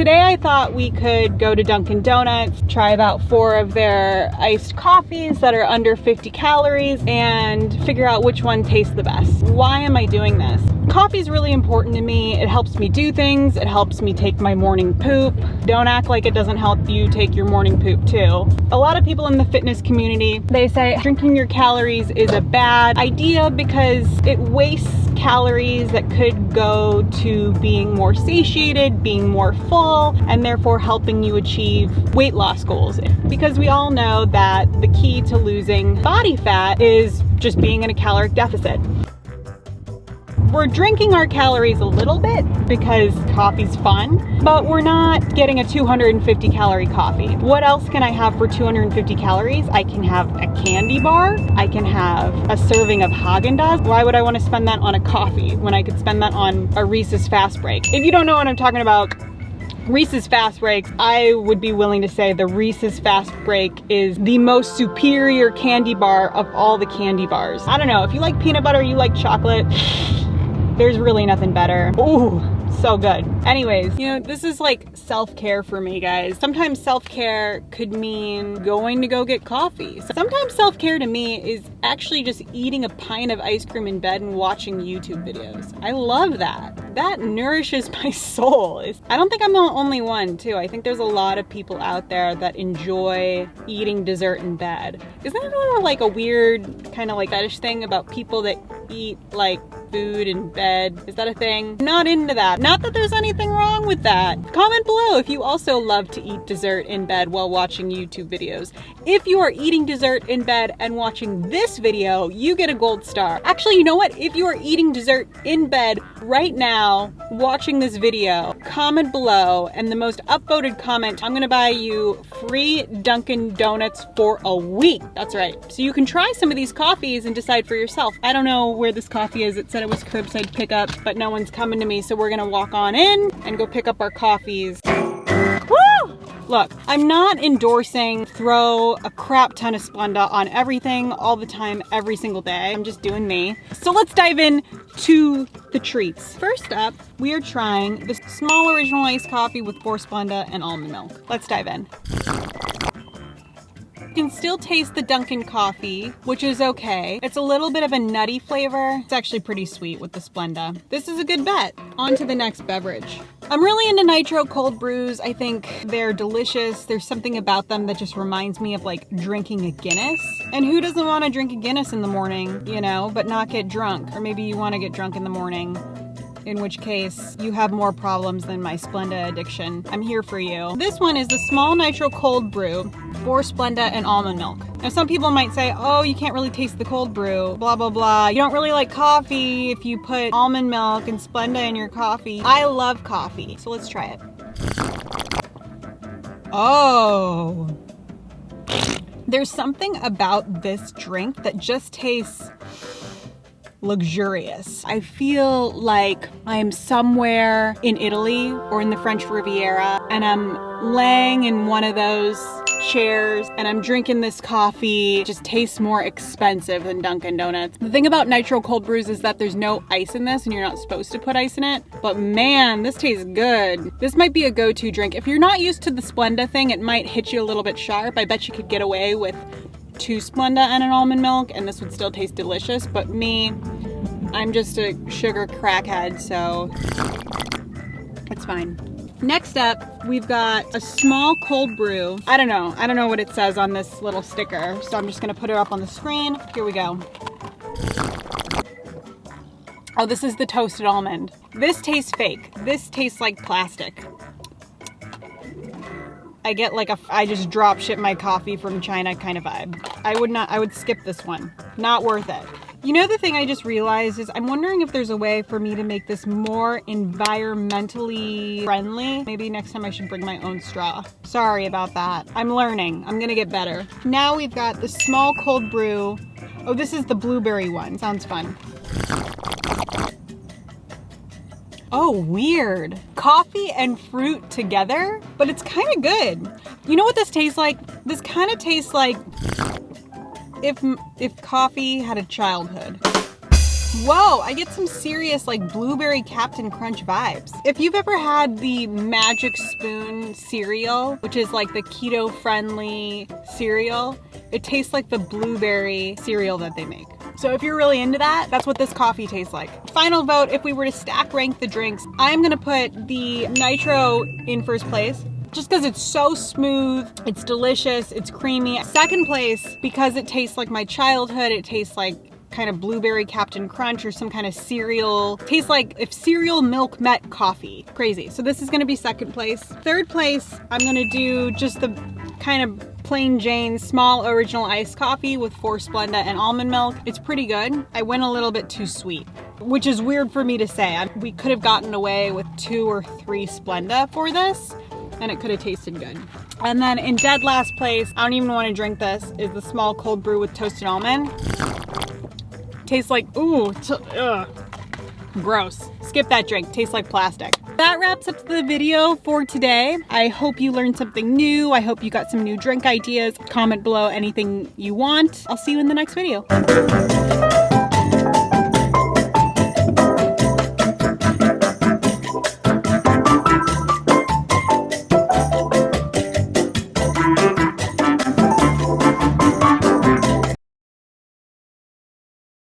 Today I thought we could go to Dunkin' Donuts, try about 4 of their iced coffees that are under 50 calories and figure out which one tastes the best. Why am I doing this? Coffee is really important to me. It helps me do things. It helps me take my morning poop. Don't act like it doesn't help you take your morning poop too. A lot of people in the fitness community, they say drinking your calories is a bad idea because it wastes calories that could go to being more satiated, being more full, and therefore helping you achieve weight loss goals. Because we all know that the key to losing body fat is just being in a caloric deficit. We're drinking our calories a little bit because coffee's fun, but we're not getting a 250 calorie coffee. What else can I have for 250 calories? I can have a candy bar. I can have a serving of Haagen-Dazs. Why would I want to spend that on a coffee when I could spend that on a Reese's Fast Break? If you don't know what I'm talking about, Reese's Fast Breaks, I would be willing to say the Reese's Fast Break is the most superior candy bar of all the candy bars. I don't know, if you like peanut butter, you like chocolate, there's really nothing better. Ooh, so good. Anyways, you know, this is like self-care for me, guys. Sometimes self-care could mean going to go get coffee. Sometimes self-care to me is actually just eating a pint of ice cream in bed and watching YouTube videos. I love that. That nourishes my soul. I don't think I'm the only one too. I think there's a lot of people out there that enjoy eating dessert in bed. Isn't there like a weird kind of like fetish thing about people that eat like food in bed? Is that a thing? Not into that. Not that there's anything wrong with that. Comment below if you also love to eat dessert in bed while watching YouTube videos. If you are eating dessert in bed and watching this video, you get a gold star. Actually, you know what? If you are eating dessert in bed right now, watching this video, comment below, and the most upvoted comment, I'm gonna buy you free Dunkin' Donuts for a week. That's right. So you can try some of these coffees and decide for yourself. I don't know where this coffee is. It said it was curbside pickup, but no one's coming to me, so we're gonna walk on in and go pick up our coffees. Woo! Look, I'm not endorsing throw a crap ton of Splenda on everything all the time, every single day. I'm just doing me. So let's dive in to the treats. First up, we are trying this small original iced coffee with 4 Splenda and almond milk. Let's dive in. You can still taste the Dunkin' coffee, which is okay. It's a little bit of a nutty flavor. It's actually pretty sweet with the Splenda. This is a good bet. On to the next beverage. I'm really into nitro cold brews. I think they're delicious. There's something about them that just reminds me of like drinking a Guinness. And who doesn't want to drink a Guinness in the morning, you know, but not get drunk? Or maybe you want to get drunk in the morning, in which case you have more problems than my Splenda addiction. I'm here for you. This one is the small nitro cold brew, 4 Splenda and almond milk. Now some people might say, oh, you can't really taste the cold brew, blah, blah, blah. You don't really like coffee if you put almond milk and Splenda in your coffee. I love coffee, so let's try it. Oh. There's something about this drink that just tastes luxurious. I feel like I'm somewhere in Italy or in the French Riviera and I'm laying in one of those chairs and I'm drinking this coffee. It just tastes more expensive than Dunkin' Donuts. The thing about nitro cold brews is that there's no ice in this and you're not supposed to put ice in it, but man, this tastes good. This might be a go-to drink. If you're not used to the Splenda thing, it might hit you a little bit sharp. I bet you could get away with 2 Splenda and an almond milk and this would still taste delicious, but me, I'm just a sugar crackhead, so it's fine. Next up, we've got a small cold brew. I don't know what it says on this little sticker, so I'm just gonna put it up on the screen. Here we go. Oh, this is the toasted almond. This tastes fake. This tastes like plastic. I get like I just drop ship my coffee from China kind of vibe. I would skip this one. Not worth it. You know, the thing I just realized is I'm wondering if there's a way for me to make this more environmentally friendly. Maybe next time I should bring my own straw. Sorry about that. I'm learning. I'm gonna get better. Now we've got the small cold brew. Oh, this is the blueberry one. Sounds fun. Oh, weird. Coffee and fruit together, but it's kind of good. You know what this tastes like? This kind of tastes like if coffee had a childhood. Whoa, I get some serious like blueberry Captain Crunch vibes. If you've ever had the Magic Spoon cereal, which is like the keto friendly cereal, it tastes like the blueberry cereal that they make. So if you're really into that, that's what this coffee tastes like. Final vote, if we were to stack rank the drinks, I'm gonna put the Nitro in first place, just because it's so smooth, it's delicious, it's creamy. Second place, because it tastes like my childhood, it tastes like kind of blueberry Captain Crunch or some kind of cereal. Tastes like if cereal milk met coffee. Crazy. So this is gonna be second place. Third place, I'm gonna do just the kind of plain Jane small original iced coffee with 4 Splenda and almond milk. It's pretty good. I went a little bit too sweet, which is weird for me to say. We could have gotten away with 2 or 3 Splenda for this, and it could have tasted good. And then in dead last place, I don't even want to drink this, is the small cold brew with toasted almond. Tastes like, ooh, gross. Skip that drink, tastes like plastic. That wraps up the video for today. I hope you learned something new. I hope you got some new drink ideas. Comment below anything you want. I'll see you in the next video.